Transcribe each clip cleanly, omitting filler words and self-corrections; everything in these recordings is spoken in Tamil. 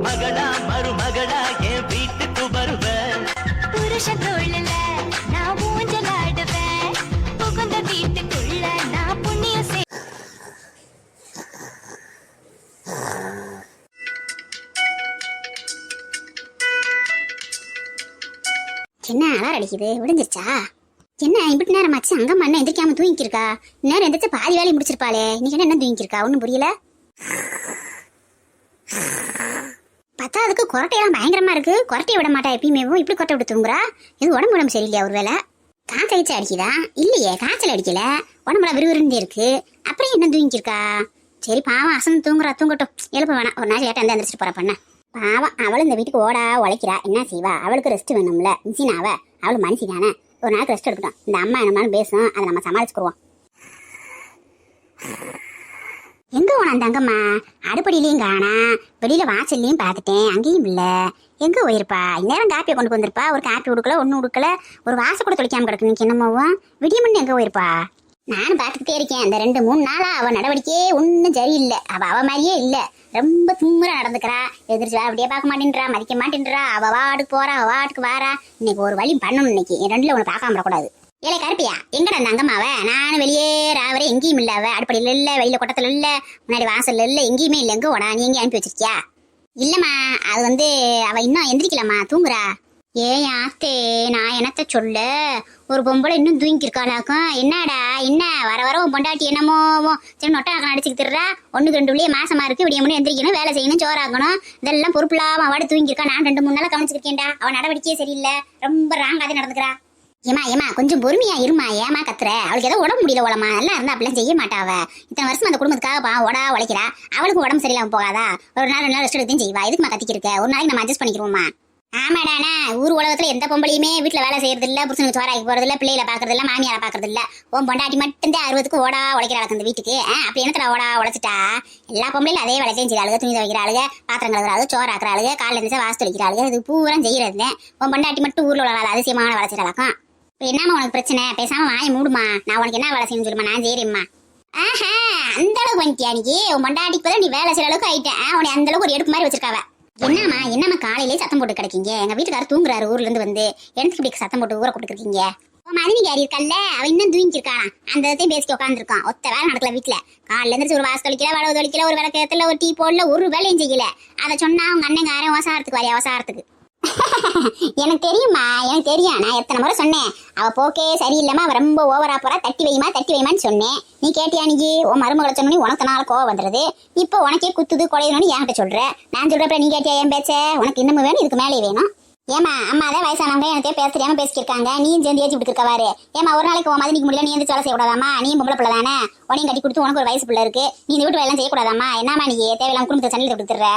மகளா மருமகளா என் வீட்டுக்கு வருவேன். புருஷ தோழல நான் ஊஞ்சலாடுவேன். புகுந்த வீட்டுக்குள்ள நான் புண்ணியம் செய். என்ன அலாரம் அடிக்குது? விடுஞ்சிருச்சா? என்ன இப்படி நேரம் ஆச்சு? அங்கம்மா என்ன எந்திரிக்காம தூங்கிக்கிருக்கா? நேரம் எந்திரிச்சு பாதி வேலையை முடிச்சிருப்பாளே. இன்னைக்கு என்ன தூங்கிக்கிருக்கா? ஒன்னும் புரியல. பத்தாவதுக்கு கொரட்டையெல்லாம் பயங்கரமா இருக்கு. கொரட்டையை விட மாட்டா எப்பயுமே. இப்படி கொரட்டை விட்டு தூங்குறா. இது உடம்பு சரியில்லையா? ஒரு வேலை காய்ச்சல் அடிக்குதா? இல்லையே, காய்ச்சல் அடிக்கல. உடம்புல விறுவிறுந்தே இருக்கு. அப்புறம் என்ன தூங்கிக்கிருக்கா? சரி பாவம், அசந்து தூங்குறா. தூங்கட்டும், எழுப்ப வேணாம். ஒரு நாள் லேட்டா எந்திரிச்சிட்டு போற பண்ண பாவம். அவளும் இந்த வீட்டுக்கு ஓடா உழைக்கிறா. என்ன செய்வா? அவளுக்கு ரெஸ்ட் வேணும்ல. மிஷின் அவளும் மனுஷி தானே. ஒரு நாளைக்கு ரெஸ்ட் எடுக்கட்டும். இந்த அம்மா என்னமாலும் பேசும், அதை நம்ம சமாளிச்சுக்குருவோம். எங்க போனா அந்த அங்கம்மா? அடுப்படியிலையும் காணா, வெளியில வாசல்லையும் பார்த்துட்டேன், அங்கேயும் இல்ல. எங்க போயிருப்பா? இந்நேரம் காப்பியை கொண்டு வந்திருப்பா. ஒரு காப்பி கொடுக்கல, ஒன்னும் கொடுக்கல. ஒரு வாசல் கூட தொலைக்காம கிடக்கு. நீங்க என்னமோவும் விடிய முன்னு எங்க போயிருப்பா? நானும் பார்த்துக்கிட்டே இருக்கேன். இந்த 2-3 நாளா அவ நடவடிக்கையே ஒன்னும் சரியில்லை. அவ மாதிரியே இல்ல. ரொம்ப தும்முறா நடந்துக்கிறா. எதிர்த்து அப்படியே பார்க்க மாட்டேன்றா, மதிக்க மாட்டேன்றா. அவ வாட்டுக்கு போறா, அவ வாட்டுக்கு வாரா. இன்னைக்கு ஒரு வழி பண்ணணும். இன்னைக்கு என் ரெண்டுல ஒண்ணு பார்க்காம வரக்கூடாது. ஏலே கருப்பியா, எங்கடா அந்த அங்கம்மாவ? நானும் வெளியே ராவரே எங்கேயும் இல்ல. அவ அடுப்படியில இல்ல, வெளியில கொட்டத்துல இல்ல, முன்னாடி வாசல்ல இல்ல, எங்கேயுமே இல்ல. எங்க ஓடா? நீ எங்க அனுப்பி வச்சிருக்கியா? இல்லம்மா, அது அவ இன்னும் எந்திரிக்கலாமா, தூங்குறா. ஏன் ஆத்தே, நான் என்னத்த சொல்ல? ஒரு பொம்பளை இன்னும் தூங்கிருக்காளாக்கும். என்னடா என்ன வர வர உன் பொண்டாட்டி என்னமோ சரி நொட்டை அடிச்சுட்டு திடுறா. 1-2 மாசமா இருக்கு. விடிய முன்னே எந்திரிக்கணும், வேலை செய்யணும், சோறாக்கணும். இதெல்லாம் பொறுப்பில்லாம அவட தூங்கிருக்கா. நான் 2-3 நாளா கவனிச்சிருக்கேன்டா. அவன் நடவடிக்கையே சரியில்லை. ரொம்ப ராங்காதே நடந்துக்கிறா. ஏமா கொஞ்சம் பொறுமையா இருமா. ஏமா கத்துற? அவளுக்கு ஏதோ உடம்பு முடியல போலமா. நல்லா இருந்தா அப்படிலாம் செய்ய மாட்டாவ. இத்தனை வருஷம் அந்த குடும்பத்துக்காக ஓடா உழைக்கிறா. அவளுக்கு உடம்பு சரியில்லாம போகாதா? ஒரு நாள் 2 நாள் ரெஸ்ட் எடுத்து செய்வா. எதுக்குமா கத்திக்கிருக்க? ஒரு நாளைக்கு நம்ம அட்ஜஸ்ட் பண்ணிக்கிறோமா? ஆமாடானா, ஊர் உலகத்துல எந்த பொம்பளையுமே வீட்டுல வேலை செய்யறது இல்ல, புருஷனுக்கு சோறாக்கி போறது இல்ல, பிள்ளைகளை பாக்குறது இல்ல, மாமியார பாக்குறது இல்ல. உன் பொண்டாட்டி மட்டும்தான் 60க்கு ஓடா உழைக்கிறாளுக்கு இந்த வீட்டுக்கு. அப்படி என்னத்துல ஓடா உழைச்சிட்டா? எல்லா பொம்பளையும் அதே வேலையும் செய்யறாளுக. துணி துவைக்கிறாளுக, பாத்திரம் கழுவுறாளுக, சோறாக்குறாளுக, காலைல இருந்து வாசல் தொளிக்கிறாளுக. இது பூரா செய்யறது. உன் பொண்டாட்டி மட்டும் ஊர்ல உள்ள வேலை அதிசயமான வேலை செய்யறாளாக்கும். இப்ப என்னமா உனக்கு பிரச்சனை? பேசாம வாயை மூடுமா. நான் உனக்கு என்ன வேலை செய்யணும்னு சொல்லுமா, நான் செய்யறேம்மா. ஆஹா, அந்த அளவுக்கு வந்துட்டியா நீ? உன் பொண்டாட்டிக்கு பதில் நீ வேலை செய்யற அளவுக்கு ஆயிட்டேன். உன்னை அந்த அளவுக்கு ஒரு எடுப்பு மாதிரி வச்சிருக்காவ. என்னம்மா காலையிலே சத்தம் போட்டு கிடைக்கீங்க? எங்க வீட்டுக்காரர் தூங்குறாரு ஊர்ல இருந்து வந்து. எனக்கு இப்படி சத்தம் போட்டு ஊரை கொடுத்துருக்கீங்க. மதினி கேரி இருக்கல்ல, அவ இன்னும் தூங்கிருக்கானா? அந்த இதையும் பேசிட்டு உட்காந்துருக்கான். ஒத்த வேலை நடக்கல வீட்டுல. காலையில இருந்து ஒரு வாசல் தொளிக்கல, வளவு தொளிக்கல, ஒரு விளக்கத்துல, ஒரு டீ போடல, ஒரு வேலையும் செய்யல. அதை சொன்னா அவங்க அண்ணங்காரன் அவசாரத்துக்கு வரைய அவசாரத்துக்கு. எனக்கு தெரியுமா, எனக்கு தெரியும். நான் எத்தனை முறை சொன்னேன், அவ போக்கே சரியில்லாம அவ ரொம்ப ஓவரா போறா, தட்டி வைமான்னு சொன்னேன். நீ கேட்டியா? நீ உன் மருமகளை சொன்னி உனக்கு நாள் கோவம் வந்துடுது. இப்போ உனக்கே குத்துது குறையணும்னு என்கிட்ட சொல்ற. நான் சொல்றப்ப நீ கேட்டியா? என் பேச்ச உனக்கு இன்னமும் வேணும், இதுக்கு மேலே வேணும். ஏமா அம்மா தான் வயசானவங்க எனக்கு பேச தெரியாம பேசிக்கிருக்காங்க. நீயும் சேர்ந்து ஏற்றி விட்டுருக்கவாரு. ஏமா ஒரு நாளைக்கு உன் மதினிக்கு முடியல, நீ எந்த வேலை செய்யக்கூடாதாமா? நீயும் பொம்பளை பிள்ளை தானே. உனையும் கட்டி கொடுத்து உனக்கு ஒரு வயசு பிள்ளை இருக்கு. நீ இந்த வீட்டு வேலை செய்யக்கூடாதாமா? என்னமா நீ தேவையில்லாம குடும்பத்தை சண்டையில் கொடுத்துற?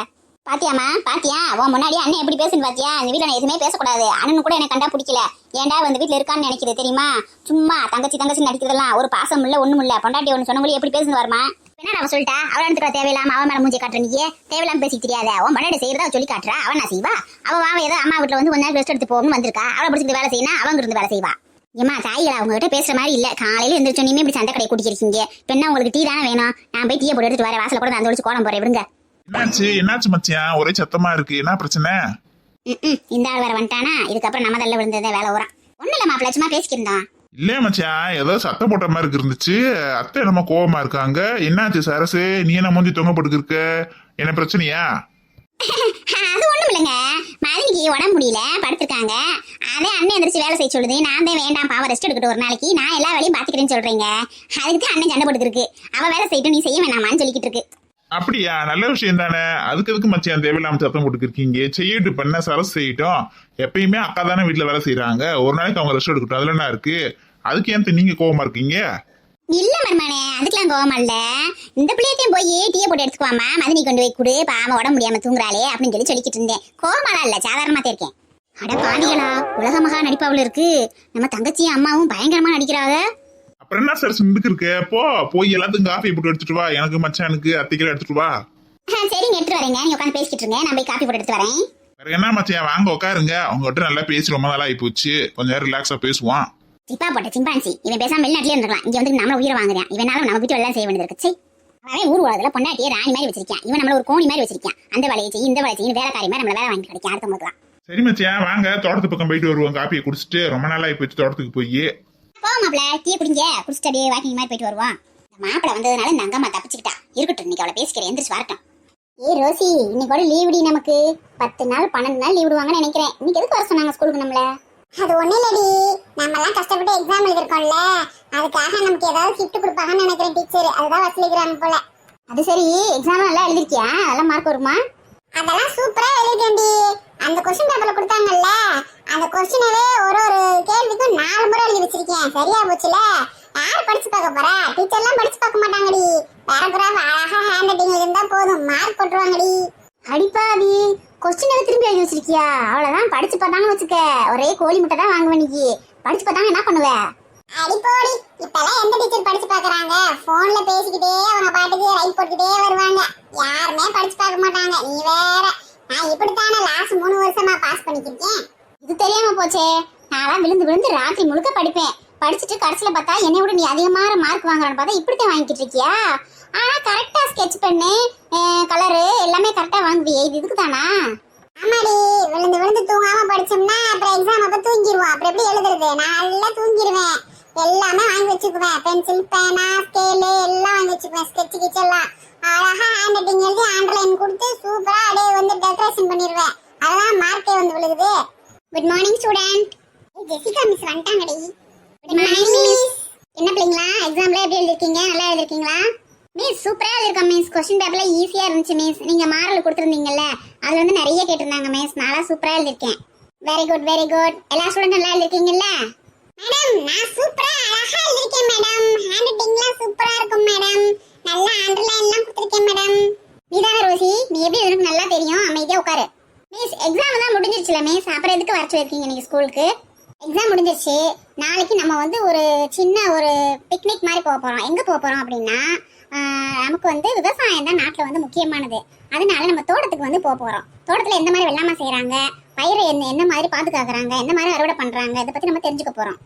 பாத்தியா உன் முன்னாடி அண்ணன் எப்படி பேசுன்னு பாத்தியா? இந்த வீட்டுல நான் எதுவுமே பேசக்கூடாது. அண்ணனு கூட எனக்கு கண்டா பிடிக்கல. ஏன்டா வந்து வீட்டுல இருக்கான்னு நினைக்கிறது தெரியுமா? சும்மா தங்கச்சி நடிக்கிறதெல்லாம் ஒரு பாசம் இல்ல, ஒண்ணும் இல்ல. பொண்டாட்டி ஒண்ணு சொன்னவங்களே எப்படி பேசுன்னு வருமா? என்ன அவன் சொல்லிட்டா? அவன் எடுத்துக்கா தேவையில்லாம அவன் மேல மூஞ்சி காட்டுற. நீயே தேவையில்லாம பேசி தெரியாத. உன் பொண்டாட்டி செய்யறதா சொல்லி காட்டுறா. அவன் நான் செய்வா? அவன் ஏதோ அம்மா வீட்டுல வந்து 1 நாள் ரெஸ்ட் எடுத்து போகணும்னு வந்திருக்கா. அவளை பிடிச்சிட்டு வேலை செய்யணும், அவங்க இருந்து வேலை செய்வா. ஏமா தாயிகளா, உங்ககிட்ட பேசுற மாதிரி இல்ல. காலையில எந்திரிச்சோன்னே இப்படி சண்டை கடை கூட்டிக்கிறீங்க. பெண்ணா உங்களுக்கு டீ தானே வேணும். நான் போய் டீயை போட்டு எடுத்துட்டு வரேன். வாசல கூட அந்த ஒழிச்சு கோலம் போறேன். விடுங்க. என்னாச்சு மச்சியான்? ஒரே சத்தமா இருக்கு. என்ன பிரச்சனை? இந்த ஆள் வேற வந்துட்டானா? இதுக்கப்புறம் நம்ம தள்ள விழுந்ததே வேலை வரும். ஒண்ணு இல்ல மாப்பிள்ள, சும்மா பேசிக்கிருந்தோம். இல்ல மச்சியான், ஏதோ சத்தம் போட்ட மாதிரி இருந்துச்சு. அத்தை நம்ம கோவமா இருக்காங்க. என்னாச்சு சரசு? நீ என்ன மூஞ்சி தொங்க போட்டுக்கிருக்க? என்ன பிரச்சனையா? அது ஒண்ணும் இல்லைங்க. மதினிக்கு உடம்பு முடியல, படுத்திருக்காங்க. அதே அண்ணன் எந்திரிச்சு வேலை செய்ய சொல்லுது. நான் தான் வேண்டாம், பாவம் ரெஸ்ட் எடுக்கட்டும் ஒரு நாளைக்கு, நான் எல்லா வேலையும் பாத்துக்கிறேன்னு சொல்றீங்க. அதுக்கு அண்ணன் சண்டை போட்டுருக்கு. அவ வேலை செய்யட்டும், நீ செய்ய வேணாமான்னு சொல்லிக்கிட்டு இருக்கு. அப்படியா? நல்ல விஷயம் தானே. அதுக்கு எதுக்கு மச்சியான் தேவையில்லாம சத்தம் போட்டுக்கிருக்கீங்க? செய்யிட்டு பண்ண சரசு செய்யட்டும். எப்பயுமே அக்கா தானே வீட்டுல வேலை செய்யறாங்க. ஒரு நாளைக்கு அவங்க ரெஸ்ட் எடுக்கட்டும். அதுல என்ன இருக்கு? அதுக்கு ஏன் நீங்க கோவமா இருக்கீங்க? இல்ல மருமானே, அதுக்கெல்லாம் கோவமா இல்ல. இந்த பிள்ளையத்தையும் போய் டீயை போட்டு எடுத்துக்குவாமா, மதினி கொண்டு போய் குடு, பாவம் உடம்பு முடியாம தூங்குறாளே அப்படின்னு சொல்லிக்கிட்டு இருந்தேன். கோவமாலாம் இல்ல, சாதாரணமா இருக்கேன். அட பாவிகளா, உலக மகா நடிப்பாவுல இருக்கு. நம்ம தங்கச்சியும் அம்மாவும் பயங்கரமா நடிக்கிறாங்க. அப்புறம் என்ன சார் சிந்துக்கு இருக்க? போய் எல்லாத்துக்கும் காஃபி போட்டு எடுத்துட்டு வா. எனக்கு மச்சானுக்கு அத்திக்கெல்லாம் எடுத்துட்டு வா. சரிங்க, எடுத்து வரேங்க. நீங்க உட்காந்து பேசிக்கிட்டு இருங்க, நான் போய் காஃபி போட்டு எடுத்து வரேன். வேற என்ன மச்சான், வாங்க உட்காருங்க. அவங்ககிட்ட நல்லா பேசி ரொம்ப நாளா ஆகி போச்சு. கொஞ்ச நேரம் ரிலாக்ஸா பேசுவான். சிப்பா போட்ட சிம்பான்சி இவன் பேசாம வெளிநாட்டிலே இருந்திருக்கலாம். இங்க வந்து நம்ம உயிரை வாங்குறேன். இவனால நம்ம வீட்டு எல்லாம் செய்ய வேண்டியது இருக்கு. அவன் ஊர் உலகத்துல பொண்டாட்டியே ராணி மாதிரி வச்சிருக்கான். இவன் நம்மள ஒரு கோணி மாதிரி வச்சிருக்கான். அந்த வேலையை செய்யும் இந்த வேலையை செய்யும் வேலைக்காரி மாதிரி நம்மள வேலை வாங்கி கிடைக்கும் அடுத்தவங்களுக்குலாம். சரி மச்சான் வாங்க தோட்டத்து பக்கம் போயிட்டு வருவோம். காப்பியை குடிச்சிட்டு ரொம்ப நாளா போயிட்டு தோட்டத்துக்கு போய் போமாப்ல டீ குடிங்க, குடிச்சிட்டு அப்படியே வாக்கிங் மாதிரி போயிட்டு வருவான். இந்த மாப்பிள வந்ததுனால இந்த அங்கம்மா தப்பிச்சுக்கிட்டா. இருக்கட்டும், இன்னைக்கு அவளை பேசிக்கிறேன், எந்திரிச்சு வரட்டும். ரோசி, இன்னைக்கு கூட லீவுடி, நமக்கு 10 நாள் 12 நாள் லீவ் விடுவாங்கன்னு நினைக்கிறேன். இன்னைக்கு எதுக்கு வர சொன்னாங்க ஸ்கூலுக்கு நம்மள? அது ஒண்ணு இல்லடி, நம்ம எல்லாம் கஷ்டப்பட்டு எக்ஸாம் எழுதிருக்கோம்ல, அதுக்காக நமக்கு ஏதாவது கிஃப்ட் கொடுப்பாங்கன்னு நினைக்கிறேன் டீச்சர். அதுதான் வசூலிக்கிறாங்க போல. அது சரி, எக்ஸாம் நல்லா எழுதிருக்கியா? அதெல்லாம் மார்க் வருமா? அதெல்லாம் சூப்பரா எழுதிட்டேன்டி. அந்த கொஸ்டின் பேப்பர்ல கொடுத்தாங்கல்ல, அந்த கொஸ்டினவே ஒரு கேள்விக்கும் 4 முறை எழுதி வச்சிருக்கேன். சரியா போச்சுல. யார் படிச்சு பார்க்க போறா? டீச்சர் எல்லாம் படிச்சு பார்க்க மாட்டாங்கடி. பேராகிராஃப் அழகா ஹேண்ட் ரைட்டிங்ல இருந்தா போதும், மார்க் போட்டுருவாங்கடி. அடிப்பாவி, கொஸ்டின் திரும்பி எழுதி வச்சிருக்கியா? அவ்வளவுதான், படிச்சு பார்த்தாங்கன்னு வச்சுக்க ஒரே கோழி முட்டை தான் வாங்குவேன். இன்னைக்கு படிச்சு பார்த்தாங்க என்ன பண்ணுவ? அடிப்போடி, இப்பெல்லாம் எந்த டீச்சர் படிச்சு பாக்குறாங்க? போன்ல பேசிக்கிட்டே அவங்க பாட்டுக்கு ரைட் போட்டுக்கிட்டே வருவாங்க. யாருமே படிச்சு பார்க்க மாட்டாங்க. நீ வேற. நான் இப்படித்தானே லாஸ்ட் 3 வருஷமா பாஸ் பண்ணிக்கிட்டேன். இது தெரியாம போச்சே. நான்லாம் விழுந்து விழுந்து ராத்திரி முழுக்க படிப்பேன். படிச்சுட்டு கடைசியில பார்த்தா என்னை விட நீ அதிகமான மார்க் வாங்குறான்னு பார்த்தா இப்படித்தான் வாங்கிட்டு இருக்கியா? ஆனா கரெக்டா ஸ்கெட்ச் பண்ணு, கலரு எல்லாமே கரெக்டா வாங்குவியே. இது இதுக்கு தானா? ஆமாடி, விழுந்து விழுந்து தூங்காம படிச்சோம்னா அப்புறம் எக்ஸாம் அப்ப தூங்கிடுவோம். அப்புறம் எப்படி எழுதுறது? நான் நல்லா தூங்கிடுவேன். எல்லாமே வாங்கி வச்சுக்குவேன். பென்சில், பேனா, ஸ்கேலு எல்லாம் வாங்கி வச்சுக்குவேன். ஸ்கெட்ச் கிச் எல்லாம் அழகா ஹேண்ட் ரைட்டிங் எழுதி அண்டர்லைன் கொடுத்து சூப்பரா அப்படியே வந்து டெக்கரேஷன் பண்ணிடுவேன். அதான் மார்க்கே வந்து விழுகுது. Good morning student. Jessica miss வந்துட்டாங்கடி. Good morning miss. என்ன பிள்ளைங்களா, எக்ஸாம்ல எப்படி எழுதிருக்கீங்க? நல்லா எழுதிருக்கீங்களா? மிஸ் சூப்பரா எழுதிருக்கோம் மிஸ். கொஸ்டின் பேப்பர்ல ஈஸியா இருந்துச்சு மிஸ். நீங்க மாரல் கொடுத்துருந்தீங்கல்ல, அது வந்து நிறைய கேட்டிருந்தாங்க மிஸ். நல்லா சூப்பரா எழுதிருக்கேன். Very good very good. எல்லா ஸ்டூடெண்ட் நல்லா எழுதிருக்கீங்கல்ல? மேடம் நான் சூப்பரா அழகா எழுதிருக்கேன் மேடம். ஹேண்ட் ரைட்டிங்லாம் சூப்பரா இருக்கும் மேடம். நல்லா அண்டர்லைன் எல்லாம் கொடுத்திருக்கேன் மேடம். நீதானே ரோசி, நீ எப்படி எழுதுறது நல்லா தெரியும். அமைதியா உட்காரு. மிஸ் எக்ஸாம் தான் முடிஞ்சிருச்சுல மிஸ், அப்புறம் எதுக்கு வர சொல்லிருக்கீங்க நீங்க ஸ்கூலுக்கு? எக்ஸாம் முடிஞ்சிருச்சு. நாளைக்கு நம்ம வந்து ஒரு சின்ன ஒரு பிக்னிக் மாதிரி போக போறோம். எங்க போக போறோம் அப்படின்னா, நமக்கு வந்து விவசாயம் தான் நாட்டில் வந்து முக்கியமானது. அதனால நம்ம தோட்டத்துக்கு வந்து போக போறோம். தோட்டத்துல எந்த மாதிரி வெள்ளாமை செய்யறாங்க, பயிரை என்ன மாதிரி பாதுகாக்கிறாங்க, எந்த மாதிரி அறுவடை பண்றாங்க, இதை பத்தி நம்ம தெரிஞ்சுக்க போறோம்.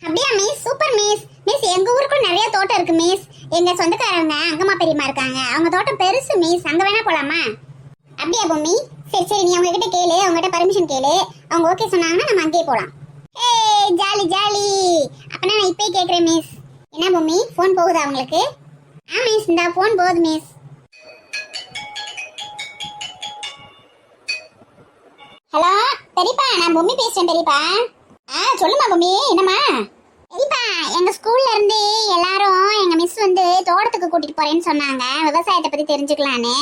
அப்படியா மிஸ்? Super miss. மிஸ் எங்க ஊருக்குள்ள நிறைய தோட்டம் இருக்கு மிஸ். எங்க சொந்தக்காரங்க அங்கம்மா பெரியம்மா இருக்காங்க, அவங்க தோட்டம் பெருசு மிஸ். அங்க வேணா போலாமா? அப்படியா பொம்மி? சரி சரி, நீ அவங்க கிட்ட கேளு, அவங்ககிட்ட பர்மிஷன் கேளு. அவங்க ஓகே சொன்னாங்கன்னா நம்ம அங்கேயே போலாம். ஏய் ஜாலி ஜாலி. அப்பனா நான் இப்பயே கேக்குறேன் மிஸ். என்ன பொம்மி, போன் போகுதா உங்களுக்கு? மிஸ் இந்த போன் போகுது மிஸ். ஹலோ பெரியப்பா, நான் பொம்மி பேசுறேன் பெரியப்பா. சொல்லுமா பொம்மி, என்னம்மா? பெரியப்பா, எங்க ஸ்கூல்ல இருந்து எல்லாரும் எங்க மிஸ் வந்து தோட்டத்துக்கு கூட்டிட்டு போறேன்னு சொன்னாங்க, விவசாயத்தை பத்தி தெரிஞ்சுக்கலான்னு.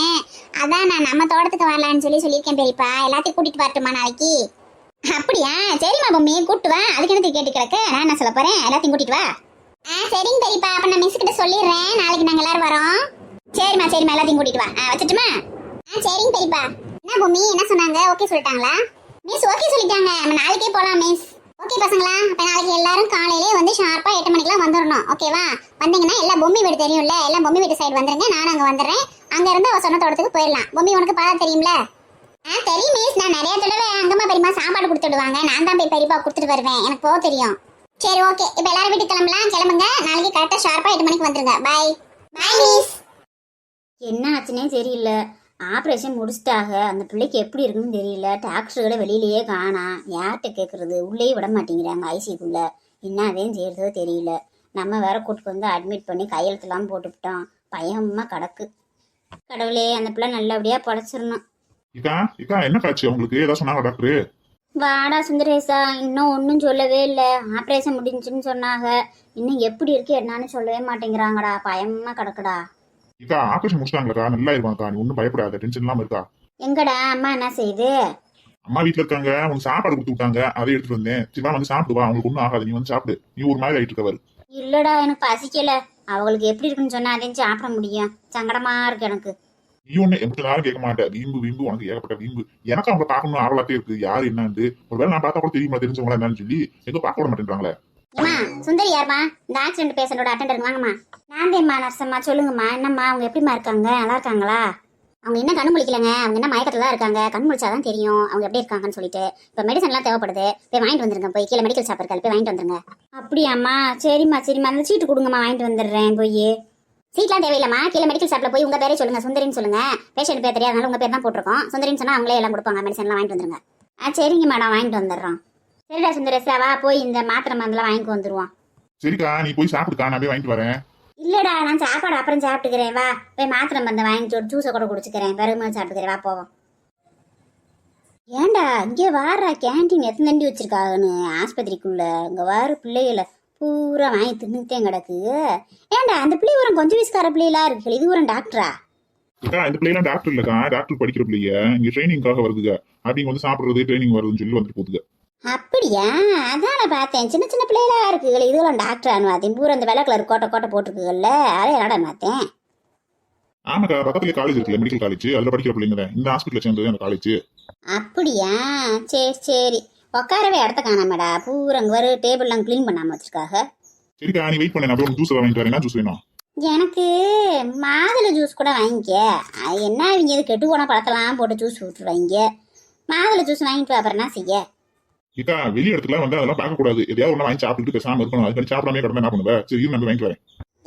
அதான் நான் நம்ம தோட்டத்துக்கு வரலான்னு சொல்லியிருக்கேன் பெரியப்பா. எல்லாத்தையும் கூட்டிட்டு வரட்டுமா நாளைக்கு? அப்படியா? சரிம்மா பொம்மி, கூட்டு வா. அதுக்கு எனக்கு கேட்டு கிடக்க, நான் என்ன சொல்ல போறேன், எல்லாத்தையும் கூட்டிட்டு வா. சரிங்க பெரியப்பா, அப்ப நான் மிஸ் கிட்ட சொல்லிடுறேன், நாளைக்கு நாங்க எல்லாரும் வரோம். சரிம்மா சரிம்மா, எல்லாத்தையும் கூட்டிட்டு வா. வச்சுட்டுமா? சரிங்க பெரியப்பா. என்ன பொம்மி, என்ன சொன்னாங்க? ஓகே சொல்லிட்டாங்களா? மிஸ் ஓகே சொல்லிட்டாங்க, நம்ம நாளைக்கே போலாம் மிஸ். ஓகே பசங்களா, அப்ப நாளைக்கு எல்லாரும் காலையிலே வந்து ஷார்ப்பா 8 மணிக்கெல்லாம் வந்துடணும். ஓகேவா? வந்தீங்கன்னா எல்லா பொம்மி வீடு தெரியும்ல, எல்லாம் பொம்மி வீட்டு சைடு வந்துருங்க. நானும் அங்க வந்துடுறேன். அங்க இருந்து அவ சொன்ன தோட்டத்துக்கு போயிடலாம். பொம்மி உனக்கு பாத தெரியும்ல? தெரியும் மிஸ். நான் நிறைய தடவை அங்கம்மா பெரியம்மா சாப்பாடு கொடுத்துடுவாங்க. நான் தான் போய் பெரியப்பா கொடுத்துட்டு வருவேன். எனக்கு போக தெரியும். சரி ஓகே, இப்ப எல்லாரும் வீட்டுக்கு கிளம்பலாம். கிளம்புங்க. நாளைக்கு கரெக்டா ஷார்ப்பா 8 மணிக்கு வந்துருங்க. பாய் பாய் மிஸ். என்ன ஆச்சுன்னே தெரியல. ஆப்ரேஷன் முடிச்சிட்டாங்க. அந்த பிள்ளைக்கு எப்படி இருக்குன்னு தெரியல. டாக்டர்களை வெளியிலேயே காணா. யார்கிட்ட கேட்குறது? உள்ளேயே விட மாட்டேங்கிறாங்க ஐசிக்குள்ள. என்னவேன்னு செய்யறதோ தெரியல. நம்ம வேற கூட்டிட்டு வந்து அட்மிட் பண்ணி கையெழுத்துலாம் போட்டுவிட்டோம். பயமா கிடக்கு. கடவுளே, அந்த பிள்ளை நல்லபடியாக படைச்சிடணும். இக்கா என்ன காட்சி? உங்களுக்கு ஏதாவது சொன்னாங்க டாக்டர்? வாடா சுந்தரேசா, இன்னும் ஒன்றும் சொல்லவே இல்லை. ஆப்ரேஷன் முடிஞ்சுன்னு சொன்னாங்க. இன்னும் எப்படி இருக்கு என்னன்னு சொல்லவே மாட்டேங்கிறாங்கடா. பயமா கிடக்குடா. இக்கா ஆப்ரேஷன் முடிச்சிட்டாங்களா? நல்லா இருப்பாங்கக்கா, நீ ஒன்றும் பயப்படாத, டென்ஷன் இல்லாம இருக்கா? எங்கடா அம்மா என்ன செய்யுது? அம்மா வீட்டுல இருக்காங்க. உனக்கு சாப்பாடு கொடுத்து விட்டாங்க, அதை எடுத்துட்டு வந்தேன். சிவா வந்து சாப்பிடுவா, அவங்களுக்கு ஒன்றும் ஆகாது. நீ வந்து சாப்பிடு. நீ ஒரு மாதிரி ஆயிட்டு இருக்கவர். இல்லடா, எனக்கு பசிக்கல. அவங்களுக்கு எப்படி இருக்குன்னு சொன்னா அதையும் சாப்பிட முடியும். சங்கடமா இருக்கு எனக்கு. நீ ஒண்ணு எந்த நாளும் கேட்க மாட்டேன். வீம்பு வீம்பு, உனக்கு ஏகப்பட்ட வீம்பு. எனக்கு அவங்க பார்க்கணும் ஆவலாத்தே இருக்கு. யாரு என்னன்னு ஒருவேளை நான் பார்த்தா கூட தெரியுமா, தெரிஞ்சவங்களா என்னன்னு சொல்லி எதுவும் பார்க்க விட மாட்டேன்றாங்களே. ஏமா சுந்தரி யாருமா? இந்த ஆக்சிடென்ட் பேஷண்டோட அட்டெண்டர் வாங்கம்மா. நான் தேம்மா நர்சம்மா. சொல்லுங்கம்மா. என்னம்மா, அவங்க எப்படிமா இருக்காங்க? நல்லா இருக்காங்களா? அவங்க இன்னும் கண்ணு முழிக்கலங்க. அவங்க என்ன மயக்கத்துல தான் இருக்காங்க. கண் முழிச்சாதான் தெரியும் அவங்க எப்படி இருக்காங்கன்னு சொல்லிட்டு. இப்போ மெடிசன்லாம் தேவைப்படுது. போய் வாங்கிட்டு வந்துருங்க. போய் கீழே மெடிக்கல் ஷாப் இருக்காது, போய் வாங்கிட்டு வந்துருங்க. அப்படியாம்மா? சரிம்மா சரிம்மா. அந்த சீட்டு கொடுங்கம்மா, வாங்கிட்டு வந்துடுறேன் போய். சீட்லாம் தேவையில்லம்மா, கீழே மெடிக்கல் ஷாப்ல போய் உங்க பேரே சொல்லுங்க, சுந்தரின்னு சொல்லுங்க. பேஷண்ட் பேர் தெரியாதனால உங்க பேர் தான் போட்டிருக்கோம். சுந்தரின்னு சொன்னா அவங்களே எல்லாம் கொடுப்பாங்க, மெடிசன்லாம் வாங்கிட்டு வந்துருங்க. சரிங்க மேடம், வாங்கிட்டு வந்துடுறோம். சரிடா சுந்தரேசா, வா போய் இந்த மாத்திரை மருந்துலாம் வாங்கிட்டு வந்துருவோம். சரிக்கா, நீ போய் சாப்பிடுக்கா, நான் போய் வாங்கிட்டு வரேன். இல்லடா, நான் சாப்பாடு அப்புறம் சாப்பிட்டுக்கிறேன். வா போய் மாத்திரை மருந்தை வாங்கிட்டு ஒரு ஜூஸை கூட குடிச்சுக்கிறேன், பிறகு சாப்பிட்டுக்கிறேன். வா போவோம். ஏண்டா இங்கே வாரா, கேன்டீன் எத்தனை தண்டி வச்சிருக்காங்கன்னு ஆஸ்பத்திரிக்குள்ள. இங்கே வார பிள்ளைகளை பூரா வாங்கி தின்னுட்டேன் கிடக்கு. ஏண்டா அந்த பிள்ளை ஒரு கொஞ்சம் வயசுக்கார பிள்ளைகளா இருக்கு, இது ஒரு டாக்டரா? இந்த பிள்ளைலாம் டாக்டர் இல்லக்கா, டாக்டர் படிக்கிற பிள்ளைங்க இங்க ட்ரைனிங்காக வருதுங்க. அப்படிங்க வந்து சாப்பிடுறது ட்ரைனிங் வருதுன்னு சொல்லி வந்துட்டு போகுதுங்க. அப்படியா? அதான் நான் பார்த்தேன், சின்ன சின்ன பிள்ளைகளா இருக்குல்ல, இதெல்லாம் டாக்டரானு பார்த்தேன். பூரா அந்த வெள்ளை கலர் கோட்டை கோட்டை போட்டிருக்குல்ல, அதே என்னடா பார்த்தேன். ஆமாக்கா, பக்கத்துல காலேஜ் இருக்குல்ல, மெடிக்கல் காலேஜ், அதுல படிக்கிற பிள்ளைங்க தான் இந்த ஹாஸ்பிட்டல் சேர்ந்தது அந்த காலேஜ். அப்படியா? சரி சரி, உட்காரவே இடத்த காணாமடா, பூரா அங்கே வர டேபிள்லாம் க்ளீன் பண்ணாம வச்சிருக்காங்க. சரிக்கா, நீ வெயிட் பண்ண, நான் அப்புறம் ஜூஸ் வாங்கிட்டு வரேன். என்ன ஜூஸ் வேணும்? எனக்கு மாதுளை ஜூஸ் கூட வாங்கிக்க. என்ன இவங்க இது கெட்டு போன பழத்தெல்லாம் போட்டு ஜூஸ் விட்டுருவாங்க. மாதுளை ஜூஸ் வாங்கிட்டு அப்புறம் என்ன செய்ய? இக்கா, வெளி இடத்துக்குலாம் வந்து அதெல்லாம் பார்க்க கூடாது. எதையாவது ஒண்ணு வாங்கி சாப்பிட்டு பேசாம இருக்கணும். அது சாப்பிடாம கிடந்தா என்ன பண்ணுவேன்? சரி, நான் வாங்கிட்டு வரேன்.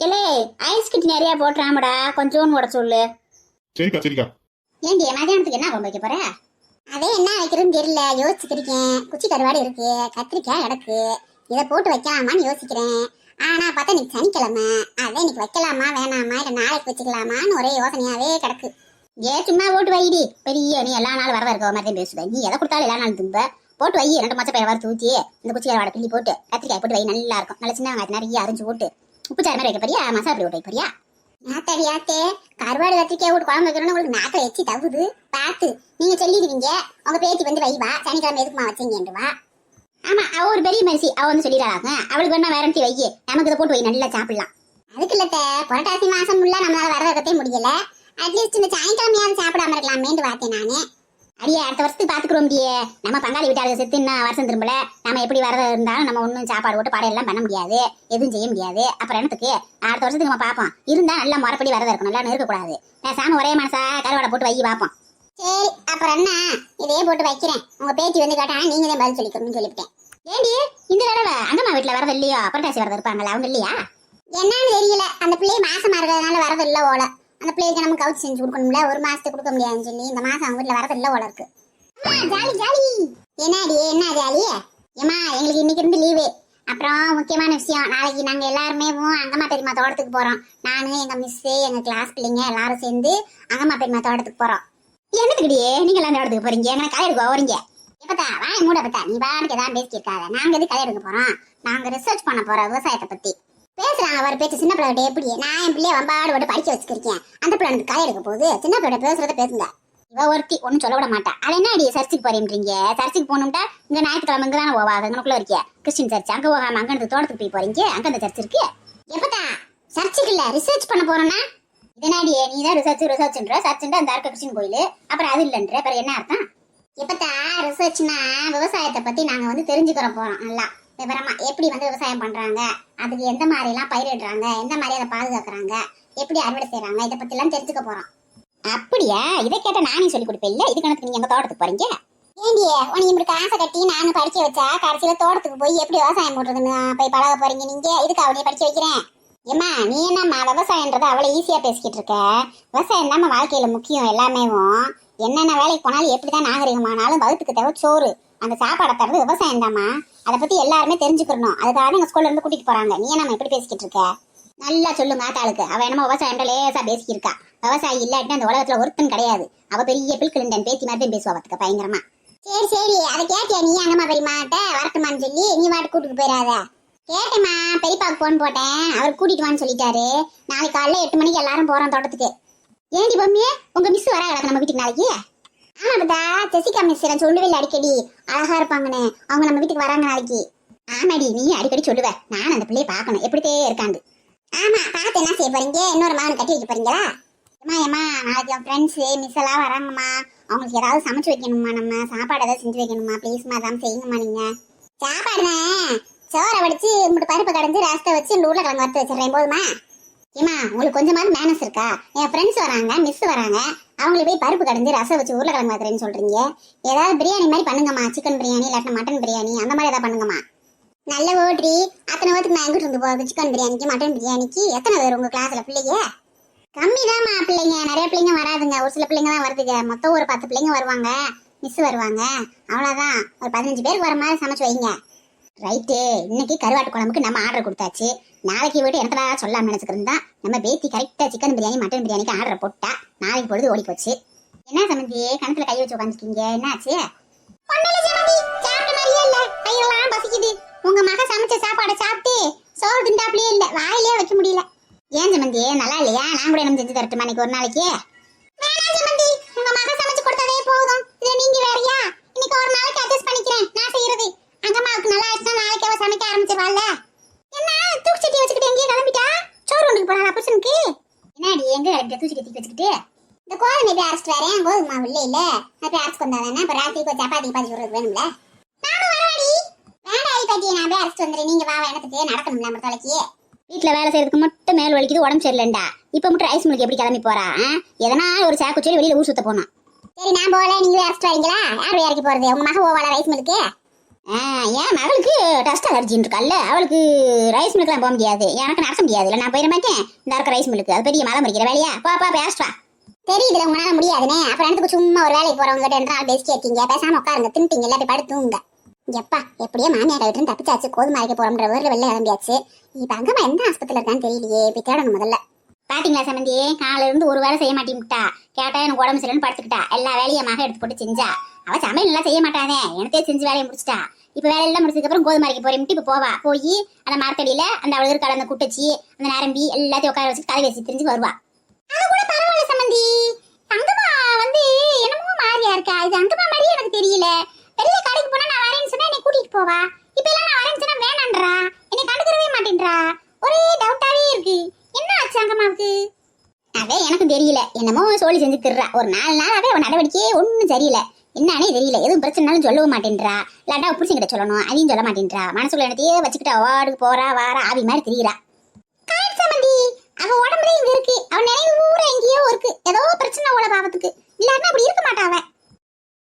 ஏலே, ஐஸ் கட்டி நிறைய போட்டுறாமடா, கொஞ்சோன்னு போட சொல்லு. சரிக்கா சரிக்கா. ஏண்டி மதியானத்துக்கு என்ன குழம்பு வைக்க போற? அதே என்ன வைக்கிறதுன்னு தெரியல, யோசிச்சுட்டு இருக்கேன். குச்சி கருவாடு இருக்கு, கத்திரிக்காய் கிடக்கு, இதை போட்டு வைக்கலாமான்னு யோசிக்கிறேன். ஆனா பார்த்தா இன்னைக்கு சனிக்கிழமை, அதே இன்னைக்கு வைக்கலாமா வேணாமா இல்ல நாளைக்கு வச்சுக்கலாமான்னு ஒரே யோசனையாவே கிடக்கு. சும்மா போட்டு வைடி, பெரிய நீ எல்லா நாளும் வரதா இருக்க மாதிரி பேசுவேன். நீ எதை கொடுத்தாலும் எல்லா நாளும் தும்ப போட்டு வை. 2 மச்ச பயிரை வறுத்து ஊற்றி இந்த குச்சி கருவாடை கிள்ளி போட்டு கத்திரிக்காய் போட்டு வை, நல்லா இருக்கும். நல்ல சின்ன வெங்காயத்தை நிறைய அரிஞ்சு போட்டு உப்புச்சாறு மாதிரி வைக்க போறியா, மசாலா போட்டு வைக்க போறியா? நாத்தடியாத்தே, கருவாடு கத்திரிக்காய் போட்டு குழம்பு வைக்கணும்னு உங்களுக்கு நாட்டை வச்சு தவுது பார்த்து நீங்க சொல்லிடுவீங்க. உங்க பேத்தி வந்து வைவா, சனிக்கிழமை எதுக்குமா வச்சீங்கன்னு வா. ஆமா, அவ ஒரு பெரிய மனுஷி, அவ வந்து சொல்லிடுறாங்க. அவளுக்கு வேணா வேற வை, நமக்கு இதை போட்டு வை, நல்லா சாப்பிடலாம். அதுக்கு இல்லத்த, புரட்டாசி மாசம் உள்ள நம்மளால வரத வைக்கவே முடியல. அட்லீஸ்ட் இந்த சனிக்கிழமையாவது சாப்பிடாம இருக்கலாமேன்னு பார்த்தேன் நானே. அடியே, அடுத்த வருஷத்துக்கு பாத்துக்கிறோம் முடியே. நம்ம பங்காளி வீட்டாளுக்கு செத்து இன்னும் வருஷம் திரும்பல. நம்ம எப்படி வரதா இருந்தாலும் நம்ம ஒன்றும் சாப்பாடு போட்டு பாடையெல்லாம் பண்ண முடியாது, எதுவும் செய்ய முடியாது. அப்புறம் என்னத்துக்கு அடுத்த வருஷத்துக்கு நம்ம பார்ப்போம். இருந்தா நல்லா முறைப்படி வரதா இருக்கும், நல்லா இருக்கக்கூடாது. பேசாம ஒரே மனசா கருவாடை போட்டு வை பார்ப்போம். சரி, அப்புறம் என்ன, இதே போட்டு வைக்கிறேன். உங்க பேத்தி வந்து கேட்டா நீங்க தான் பதில் சொல்லிக்கணும்னு சொல்லிவிட்டேன். ஏண்டி இந்த தடவை அங்கம்மா வீட்டுல வரது இல்லையோ? புரட்டாசி வரது இருப்பாங்களா, அவங்க இல்லையா? என்னன்னு தெரியல, அந்த பிள்ளைய மாசமா இருக்கிறதுனால வரது இல்ல ஓல. அந்த பிள்ளைக்கு நம்ம கவுச்சு செஞ்சு கொடுக்கணும்ல, ஒரு மாசத்துக்கு கொடுக்க முடியாதுன்னு சொல்லி இந்த மாசம் அவங்க வீட்டுல வரது இல்ல ஓல இருக்கு. Jolly jolly. என்னடி என்ன ஜாலி? ஏமா, எங்களுக்கு இன்னைக்கு இருந்து லீவு. அப்புறம் முக்கியமான விஷயம், நாளைக்கு நாங்க எல்லாருமே அங்கம்மா பெரியம்மா தோட்டத்துக்கு போறோம். நானு, எங்க மிஸ், எங்க கிளாஸ் பிள்ளைங்க எல்லாரும் சேர்ந்து அங்கம்மா பெரியம்மா தோட்டத்துக்கு போறோம். என்னத்துக்குடியே நீங்க எல்லாம் தோட்டத்துக்கு போறீங்க? எங்களை களை எடுக்க வரீங்க? எப்பத்தா வாய மூட பத்தா, நீ பாட்டுக்கு ஏதாவது பேசிட்டு இருக்காத. நாங்க எது களை எடுக்க போறோம்? நாங்க ரிசர்ச் பண்ண போறோம் விவசாயத்தை பத்தி. பேசுறாங்க அவர் பேச்சு, சின்ன பிள்ளை எப்படி? நான் என் பிள்ளைய வம்பாடு போட்டு படிக்க வச்சுக்கிருக்கேன். அந்த பிள்ளை எனக்கு களை எடுக்க போகுது. சின்ன பிள்ளை பேசுறத பேசுங்க. இவ ஒருத்தி ஒன்னும் சொல்ல விட மாட்டா. அது என்ன அடி சர்ச்சுக்கு போறீங்க? சர்ச்சுக்கு போகணும்ட்டா இங்க ஞாயிற்றுக்கிழமை இங்க தானே போவாது, அங்கனுக்குள்ள இருக்கிய கிறிஸ்டின் சர்ச். அங்க போகாம அங்க இருந்து தோட்டத்துக்கு போய் போறீங்க, அங்க அந்த சர்ச் இருக்கு. எப்பத்தா சர்ச்சுக்கு இல்ல ரிசர்ச் பண்ண போறோம்னா? இதனாடியே நீ தான் ரிசர்ச்ன்ற சர்ச்சுன்ற அந்த இருக்க கிறிஸ்டின் கோயில், அப்புறம் அது இல்லைன்ற அப்புறம் என்ன அர்த்தம்? எப்பத்தா ரிசர்ச்னா விவசாயத்தை பத்தி நாங்க வந்து தெரிஞ்சுக்கிற போறோம். நல்லா விவரமா எப்படி வந்து விவசாயம் பண்றாங்க, அதுக்கு எந்த மாதிரி எல்லாம் பயிரிடுறாங்க, எந்த மாதிரி அதை பாதுகாக்கிறாங்க, எப்படி அறுவடை செய்யறாங்க, இதை பத்தி எல்லாம் தெரிஞ்சுக்க போறோம். அப்படியா? இதை கேட்ட நானே சொல்லி கொடுப்பேன். இல்ல இது கணக்கு நீங்க எங்க தோட்டத்துக்கு போறீங்க? ஏண்டியே உனக்கு இப்படி காசை கட்டி நானும் படிக்க வச்சா கடைசியில தோட்டத்துக்கு போய் எப்படி விவசாயம் போடுறதுன்னு போய் பழக போறீங்க நீங்க? இதுக்கு அவளைய படிக்க வைக்கிறேன். ஏமா நீ என்னம்மா விவசாயன்றதை அவ்வளோ ஈஸியா பேசிக்கிட்டு இருக்க? விவசாயம் தான் வாழ்க்கையில முக்கியம். எல்லாமே என்னென்ன வேலைக்கு போனாலும் எப்படிதான் நாகரிகமானாலும் வகுத்துக்கு தேவை சோறு, அந்த சாப்பாடை தரது விவசாயம் தாம்மா. அதை பத்தி எல்லாருமே தெரிஞ்சுக்கணும். அதுக்காக எங்க ஸ்கூல்ல இருந்து கூட்டிட்டு போறாங்க. நீ நம்ம எப்படி பேசிக்கிட்டு இருக்க? நல்லா சொல்லுங்க ஆத்தாளுக்கு. அவ என்னமோ விவசாயம் லேசா பேசிக்கிருக்கா. விவசாயி இல்லாட்டி அந்த உலகத்துல ஒருத்தன் கிடையாது. அவ பெரிய பில் கிளிண்டன் பேத்தி மாதிரி தான் பேசுவா அவத்துக்கு பயங்கரமா. சரி சரி, அதை கேட்டியா நீ? அங்கம்மா பெரியமாட்ட வரட்டுமான்னு சொல்லி நீ வாட்டு கூட்டிட்டு போயிடாத. கேட்டேம்மா, பெரியப்பாக்கு போன் போட்டேன், அவர் கூட்டிட்டு வான்னு சொல்லிட்டாரு. நாளைக்கு காலைல 8 மணிக்கு எல்லாரும் போறோம் தோட்டத்துக்கு. ஏண்டி பொம்மியே, உங்க மிஸ் வர கிடக்கு நம்ம வீட்டுக்கு நாளைக்கு? ஆமா பதா, ஜெசிகா மிஸ் நான் சொல்லவே இல்லை அடிக்கடி அழகா இருப்பாங்கன்னு. அவங்க நம்ம வீட்டுக்கு வராங்க நாளைக்கு. ஆமாடி, நீ அடிக்கடி சொல்லுவ. நான் அந்த பிள்ளைய பாக்கணும் எப்படித்தே இருக்காண்டு. ஆமா, பார்த்து என்ன செய்ய போறீங்க? இன்னொரு மகன் கட்டி வைக்க போறீங்களா? ஏமா நாளைக்கு என் ஃப்ரெண்ட்ஸ் மிஸ் எல்லாம் வராங்கம்மா. அவங்களுக்கு ஏதாவது சமைச்சு வைக்கணுமா, நம்ம சாப்பாடு ஏதாவது செஞ்சு வைக்கணுமா? ப்ளீஸ்மா அதான் செய்யுங்கம்மா. நீங்க சாப்பாடுனே சோறை வடிச்சு இப்படி பருப்பு கடைஞ்சி ரசத்தை வச்சு இந்த உருளைக்கிழங்கு வறுத்து வச்சிடறேன் போதுமா? ஏமா உங்களுக்கு கொஞ்சமாவது மேனஸ் இருக்கா? என் ஃப்ரெண்ட்ஸ் வராங்க, மிஸ் வராங்க, அவங்களுக்கு போய் பருப்பு கடைஞ்சி ரசம் வச்சு உருளைக்கிழங்கு வைக்கிறேன்னு சொல்றீங்க. ஏதாவது பிரியாணி மாதிரி பண்ணுங்கம்மா. சிக்கன் பிரியாணி இல்லாட்டினா மட்டன் பிரியாணி அந்த மாதிரி ஏதாவது பண்ணுங்கம்மா. நல்ல ஓட்ரி. அத்தனை பேருக்கு நான் எங்கிட்டு இருந்து போறது? சிக்கன் பிரியாணிக்கு மட்டன் பிரியாணிக்கு எத்தனை பேர் உங்க கிளாஸ்ல பிள்ளைங்க? கம்மிதாம்மா பிள்ளைங்க, நிறைய பிள்ளைங்க வராதுங்க, ஒரு சில பிள்ளைங்க தான் வருதுங்க. மொத்தம் ஒரு 10 பிள்ளைங்க வருவாங்க, மிஸ் வருவாங்க, அவ்வளோதான். ஒரு 15 பேருக்கு வர மாதிரி சமைச்சு வைங்க. ரைட்டு. இன்னைக்கு கருவாட்டு குழம்புக்கு நம்ம ஆர்டர் கொடுத்தாச்சு. நாளைக்கு போய்ட்டு எனக்குடா சொல்லாம நினைச்சுக்கிறதா நம்ம பேத்தி கரெக்டா சிக்கன் பிரியாணி மட்டன் பிரியாணிக்கு ஆர்டர் போட்டா நாளைக்கு பொழுது ஓடி போச்சு. என்ன சமந்தி கணத்துல கை வச்சு உட்காந்துருக்கீங்க, என்னாச்சு? கையெல்லாம் பசிக்குது. உங்க மக சமைச்ச சாப்பாடை சாப்பிட்டு சோறு திண்டாப்லயே இல்ல, வாயிலே வைக்க முடியல. ஏன் சமந்தி நல்லா இல்லையா? நான் கூட என்ன செஞ்சு தரட்டுமா இன்னைக்கு ஒரு நாளைக்கு? வேணாம் சமந்தி, உங்க மக சமைச்சு கொடுத்ததே போதும். இது நீங்க வேறயா? இன்னைக்கு ஒரு நாளைக்கு அட்ஜஸ்ட் பண்ணிக்கிறேன். நான் செய்யறது அங்கம்மாவுக்கு நல்லா ஆச்சுன்னா நாளைக்கு அவ சமைக்க ஆரம்பிச்சிருவாள்ல. என்ன தூக்கு சட்டி வச்சுக்கிட்டு எங்கேயே கிளம்பிட்டா? சோறு ஒன்றுக்கு போனா புருஷனுக்கு என்னடி எங்க கிளம்பிட்ட தூக்கி தூக்கி வச்சுக்கிட்டு? இந்த கோதுமை எப்படி அரைச்சிட்டு வரேன், கோதுமை மாவு இல்ல இல்ல அப்படி அரைச்சு வந்தாதானே இப்ப ராத்திரிக்கு சப்பாத்தி பாதி சொல்றது வேணும்ல. நானும் வரவாடி. வேண்டாடி பாட்டி, நான் அப்படியே அரைச்சிட்டு வந்துடுறேன். நீங்க வா, எனக்கு நடக்கணும்ல நம்ம தலைக்கு. வீட்டுல வேலை செய்யறதுக்கு மட்டும் மேல் வலிக்குது, உடம்பு சரியில்லைண்டா. இப்ப மட்டும் ரைஸ் மில்க்கு எப்படி கிளம்பி போறா? எதனா ஒரு சாக்கு சொல்லி வெளியில ஊர் சுத்த போனோம். சரி நான் போகல, நீங்களே அரைச்சிட்டு வரீங்களா? யார் இறக்கி போறது? உங்க மக ஓவாளா ரைஸ் மில்க்கு? என் மகளுக்கு டஸ்ட் அலர்ஜின்னு இருக்கல்ல, அவளுக்கு ரைஸ் மில்க்லாம் போக முடியாது, எனக்கு நடக்க முடியாது. இல்லை நான் போயிட மாட்டேன். இந்த இருக்க ரைஸ் மில்க்கு அது பெரிய மலை முடிக்கிற வேலையா? பாப்பா பேசுவா. தெரியுதுல உங்களால முடியாதுன்னு. அப்புறம் எனக்கு சும்மா ஒரு வேலைக்கு போறவங்க கிட்ட 2 நாள் பேசிட்டு இருக்கீங்க. பேசாம உட்காருங்க, தின்ட்டீங்க இல்லாட்டி படுத்துங்க. எப்பா எப்படியோ மாமியார் கிட்ட தப்பிச்சாச்சு. கோதுமை அரைக்க போறோம்ன்ற வேர்ல வெளில கிளம்பியாச்சு. இப்ப அங்கம்மா எந்த ஆஸ்பத்திரியில இருக்கான்னு தெரியலையே, போய் தேடணும் முதல்ல. பாத்தீங்களா சமந்தி, காலையில இருந்து ஒரு வேலை செய்ய மாட்டேன்ட்டா. கேட்டா எனக்கு உடம்பு சரியில்லைன்னு படுத்துக்கிட்டா. எல்லா வேலையும் மக எடுத்து போட்டு செஞ்சா. அவ சமையல் நல்லா செய்ய மாட்டானே, எனத்தே செஞ்சு வேலையை முடிச்சிட்டா. இப்ப வேலையெல்லாம் முடிச்சதுக்கு அப்புறம் கோதுமை அரைக்க போறேன்ட்டு இப்ப போவா. போய் அந்த மரத்தடியில அந்த அவளுக்கு இருக்க அந்த குட்டச்சி அந்த நரம்பி எல்லாத்தையும் உட்கார வச்சு கதை வச்சு தெரிஞ்சு வருவா. அது கூட பரவாயில்ல சம்பந்தி. அங்கம்மா என்னமோ மாறியா இருக்கா. இது அங்கம்மா மாதிரியே எனக்கு தெரியல. வெளிய கடைக்கு போனா நான் வரேன்னு சொன்னா என்னை கூட்டிட்டு போவா. இப்ப எல்லாம் நான் வரேன்னு சொன்னா வேணான்றா, என்னை கண்டுக்கவே மாட்டேன்றா. ஒரே டவுட்டாவே இருக்கு. என்ன ஆச்சு அங்கம்மாவுக்கு? அதே எனக்கு தெரியல, என்னமோ சோழி செஞ்சு திர்றா. ஒரு 4 நாளாவே அவன் நடவடிக்கையே ஒன்றும் சரியில்லை. என்னன்னே தெரியல. எதுவும் பிரச்சனைனாலும் சொல்லவும் மாட்டேன்றா. இல்லாட்டா பிடிச்சிங்கிட்ட சொல்லணும், அதையும் சொல்ல மாட்டேன்றா. மனசுக்குள்ள என்னத்தையே வச்சுக்கிட்டு அவார்டு போறா வாரா ஆவி மாதிரி தெரியுறா. கரெக்ட் சம்பந்தி. அவ உடம்புல இங்க இருக்கு. அவன் நினைவு